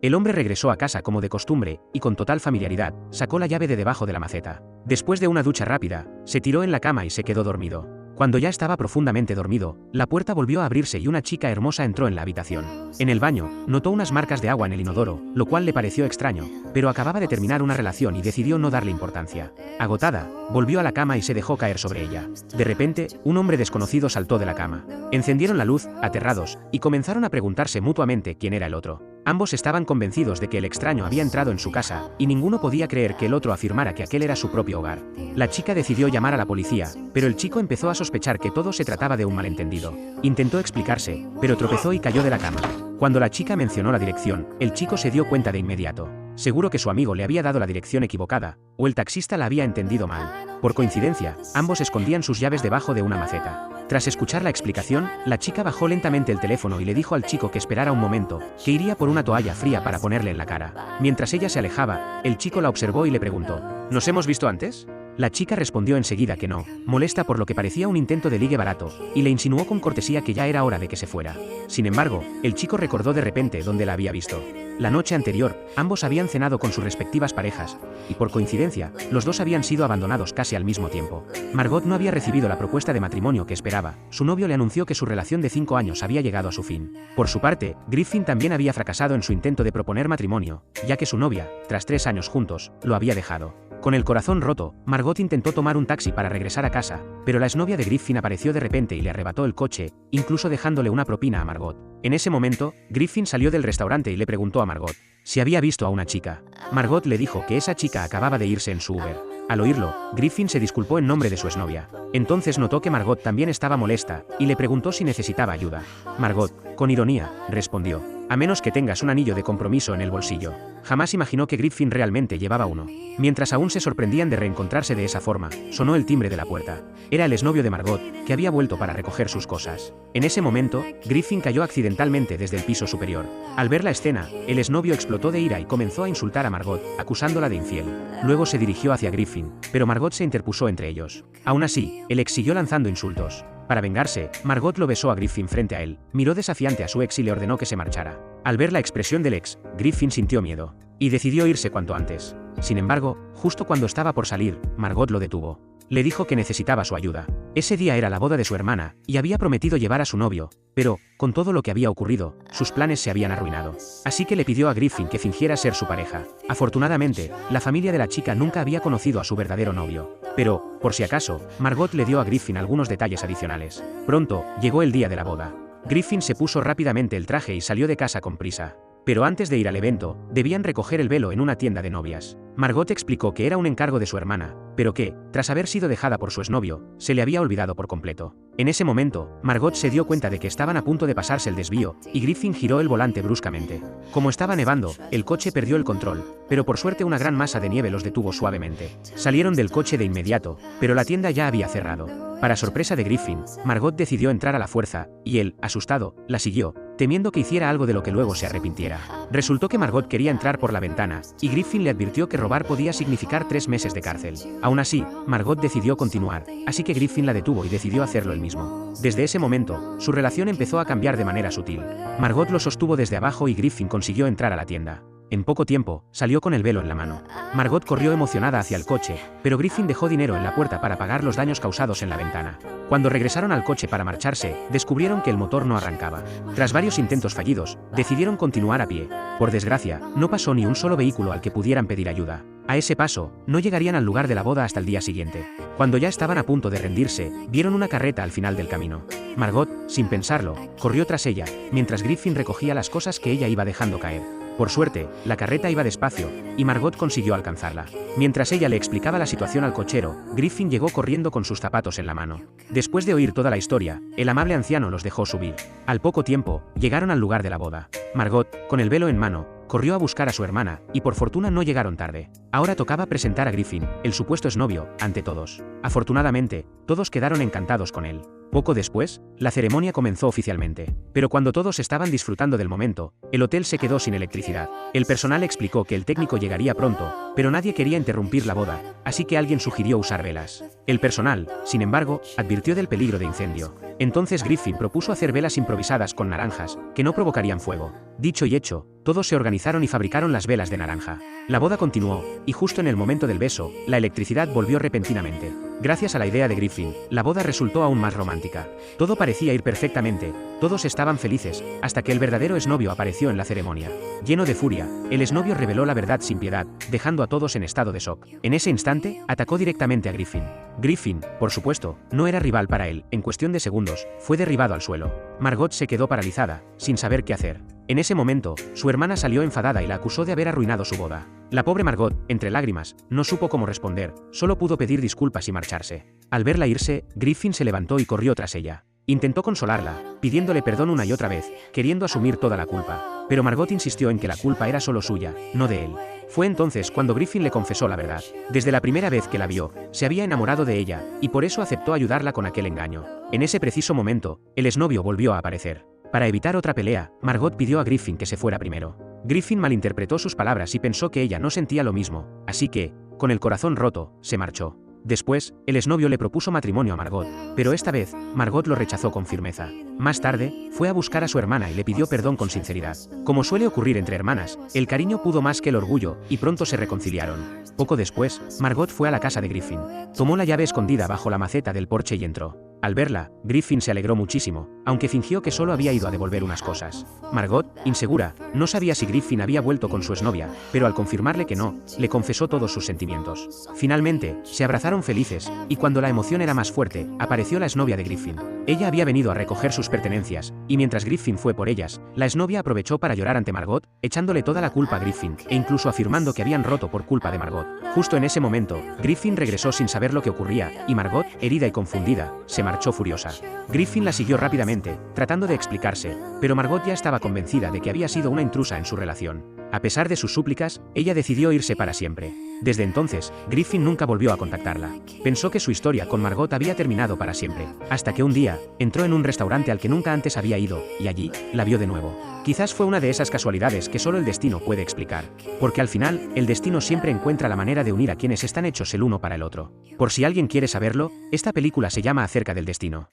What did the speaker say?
El hombre regresó a casa como de costumbre, y con total familiaridad, sacó la llave de debajo de la maceta. Después de una ducha rápida, se tiró en la cama y se quedó dormido. Cuando ya estaba profundamente dormido, la puerta volvió a abrirse y una chica hermosa entró en la habitación. En el baño, notó unas marcas de agua en el inodoro, lo cual le pareció extraño, pero acababa de terminar una relación y decidió no darle importancia. Agotada, volvió a la cama y se dejó caer sobre ella. De repente, un hombre desconocido saltó de la cama. Encendieron la luz, aterrados, y comenzaron a preguntarse mutuamente quién era el otro. Ambos estaban convencidos de que el extraño había entrado en su casa, y ninguno podía creer que el otro afirmara que aquel era su propio hogar. La chica decidió llamar a la policía, pero el chico empezó a sospechar que todo se trataba de un malentendido. Intentó explicarse, pero tropezó y cayó de la cama. Cuando la chica mencionó la dirección, el chico se dio cuenta de inmediato. Seguro que su amigo le había dado la dirección equivocada, o el taxista la había entendido mal. Por coincidencia, ambos escondían sus llaves debajo de una maceta. Tras escuchar la explicación, la chica bajó lentamente el teléfono y le dijo al chico que esperara un momento, que iría por una toalla fría para ponerle en la cara. Mientras ella se alejaba, el chico la observó y le preguntó: ¿nos hemos visto antes? La chica respondió enseguida que no, molesta por lo que parecía un intento de ligue barato, y le insinuó con cortesía que ya era hora de que se fuera. Sin embargo, el chico recordó de repente dónde la había visto. La noche anterior, ambos habían cenado con sus respectivas parejas, y por coincidencia, los dos habían sido abandonados casi al mismo tiempo. Margot no había recibido la propuesta de matrimonio que esperaba. Su novio le anunció que su relación de 5 años había llegado a su fin. Por su parte, Griffin también había fracasado en su intento de proponer matrimonio, ya que su novia, tras 3 años juntos, lo había dejado. Con el corazón roto, Margot intentó tomar un taxi para regresar a casa, pero la exnovia de Griffin apareció de repente y le arrebató el coche, incluso dejándole una propina a Margot. En ese momento, Griffin salió del restaurante y le preguntó a Margot si había visto a una chica. Margot le dijo que esa chica acababa de irse en su Uber. Al oírlo, Griffin se disculpó en nombre de su exnovia. Entonces notó que Margot también estaba molesta, y le preguntó si necesitaba ayuda. Margot, con ironía, respondió: a menos que tengas un anillo de compromiso en el bolsillo. Jamás imaginó que Griffin realmente llevaba uno. Mientras aún se sorprendían de reencontrarse de esa forma, sonó el timbre de la puerta. Era el exnovio de Margot, que había vuelto para recoger sus cosas. En ese momento, Griffin cayó accidentalmente desde el piso superior. Al ver la escena, el exnovio explotó de ira y comenzó a insultar a Margot, acusándola de infiel. Luego se dirigió hacia Griffin, pero Margot se interpuso entre ellos. Aún así, el ex siguió lanzando insultos. Para vengarse, Margot lo besó a Griffin frente a él, miró desafiante a su ex y le ordenó que se marchara. Al ver la expresión del ex, Griffin sintió miedo, y decidió irse cuanto antes. Sin embargo, justo cuando estaba por salir, Margot lo detuvo. Le dijo que necesitaba su ayuda. Ese día era la boda de su hermana, y había prometido llevar a su novio, pero, con todo lo que había ocurrido, sus planes se habían arruinado. Así que le pidió a Griffin que fingiera ser su pareja. Afortunadamente, la familia de la chica nunca había conocido a su verdadero novio. Pero, por si acaso, Margot le dio a Griffin algunos detalles adicionales. Pronto, llegó el día de la boda. Griffin se puso rápidamente el traje y salió de casa con prisa. Pero antes de ir al evento, debían recoger el velo en una tienda de novias. Margot explicó que era un encargo de su hermana, pero que, tras haber sido dejada por su exnovio, se le había olvidado por completo. En ese momento, Margot se dio cuenta de que estaban a punto de pasarse el desvío, y Griffin giró el volante bruscamente. Como estaba nevando, el coche perdió el control, pero por suerte una gran masa de nieve los detuvo suavemente. Salieron del coche de inmediato, pero la tienda ya había cerrado. Para sorpresa de Griffin, Margot decidió entrar a la fuerza, y él, asustado, la siguió, temiendo que hiciera algo de lo que luego se arrepintiera. Resultó que Margot quería entrar por la ventana, y Griffin le advirtió que robar podía significar 3 meses de cárcel. Aún así, Margot decidió continuar, así que Griffin la detuvo y decidió hacerlo él mismo. Desde ese momento, su relación empezó a cambiar de manera sutil. Margot lo sostuvo desde abajo y Griffin consiguió entrar a la tienda. En poco tiempo, salió con el velo en la mano. Margot corrió emocionada hacia el coche, pero Griffin dejó dinero en la puerta para pagar los daños causados en la ventana. Cuando regresaron al coche para marcharse, descubrieron que el motor no arrancaba. Tras varios intentos fallidos, decidieron continuar a pie. Por desgracia, no pasó ni un solo vehículo al que pudieran pedir ayuda. A ese paso, no llegarían al lugar de la boda hasta el día siguiente. Cuando ya estaban a punto de rendirse, vieron una carreta al final del camino. Margot, sin pensarlo, corrió tras ella, mientras Griffin recogía las cosas que ella iba dejando caer. Por suerte, la carreta iba despacio, y Margot consiguió alcanzarla. Mientras ella le explicaba la situación al cochero, Griffin llegó corriendo con sus zapatos en la mano. Después de oír toda la historia, el amable anciano los dejó subir. Al poco tiempo, llegaron al lugar de la boda. Margot, con el velo en mano, corrió a buscar a su hermana, y por fortuna no llegaron tarde. Ahora tocaba presentar a Griffin, el supuesto exnovio, ante todos. Afortunadamente, todos quedaron encantados con él. Poco después, la ceremonia comenzó oficialmente. Pero cuando todos estaban disfrutando del momento, el hotel se quedó sin electricidad. El personal explicó que el técnico llegaría pronto, pero nadie quería interrumpir la boda, así que alguien sugirió usar velas. El personal, sin embargo, advirtió del peligro de incendio. Entonces Griffin propuso hacer velas improvisadas con naranjas, que no provocarían fuego. Dicho y hecho, todos se organizaron y fabricaron las velas de naranja. La boda continuó, y justo en el momento del beso, la electricidad volvió repentinamente. Gracias a la idea de Griffin, la boda resultó aún más romántica. Todo parecía ir perfectamente, todos estaban felices, hasta que el verdadero exnovio apareció en la ceremonia. Lleno de furia, el exnovio reveló la verdad sin piedad, dejando a todos en estado de shock. En ese instante, atacó directamente a Griffin. Griffin, por supuesto, no era rival para él, en cuestión de segundos, fue derribado al suelo. Margot se quedó paralizada, sin saber qué hacer. En ese momento, su hermana salió enfadada y la acusó de haber arruinado su boda. La pobre Margot, entre lágrimas, no supo cómo responder, solo pudo pedir disculpas y marcharse. Al verla irse, Griffin se levantó y corrió tras ella. Intentó consolarla, pidiéndole perdón una y otra vez, queriendo asumir toda la culpa. Pero Margot insistió en que la culpa era solo suya, no de él. Fue entonces cuando Griffin le confesó la verdad. Desde la primera vez que la vio, se había enamorado de ella, y por eso aceptó ayudarla con aquel engaño. En ese preciso momento, el exnovio volvió a aparecer. Para evitar otra pelea, Margot pidió a Griffin que se fuera primero. Griffin malinterpretó sus palabras y pensó que ella no sentía lo mismo, así que, con el corazón roto, se marchó. Después, el exnovio le propuso matrimonio a Margot, pero esta vez, Margot lo rechazó con firmeza. Más tarde, fue a buscar a su hermana y le pidió perdón con sinceridad. Como suele ocurrir entre hermanas, el cariño pudo más que el orgullo, y pronto se reconciliaron. Poco después, Margot fue a la casa de Griffin. Tomó la llave escondida bajo la maceta del porche y entró. Al verla, Griffin se alegró muchísimo, aunque fingió que solo había ido a devolver unas cosas. Margot, insegura, no sabía si Griffin había vuelto con su exnovia, pero al confirmarle que no, le confesó todos sus sentimientos. Finalmente, se abrazaron felices, y cuando la emoción era más fuerte, apareció la exnovia de Griffin. Ella había venido a recoger sus pertenencias, y mientras Griffin fue por ellas, la exnovia aprovechó para llorar ante Margot, echándole toda la culpa a Griffin, e incluso afirmando que habían roto por culpa de Margot. Justo en ese momento, Griffin regresó sin saber lo que ocurría, y Margot, herida y confundida, se marchó furiosa. Griffin la siguió rápidamente, tratando de explicarse, pero Margot ya estaba convencida de que había sido una intrusa en su relación. A pesar de sus súplicas, ella decidió irse para siempre. Desde entonces, Griffin nunca volvió a contactarla. Pensó que su historia con Margot había terminado para siempre, hasta que un día, entró en un restaurante al que nunca antes había ido, y allí, la vio de nuevo. Quizás fue una de esas casualidades que solo el destino puede explicar. Porque al final, el destino siempre encuentra la manera de unir a quienes están hechos el uno para el otro. Por si alguien quiere saberlo, esta película se llama Acerca del destino.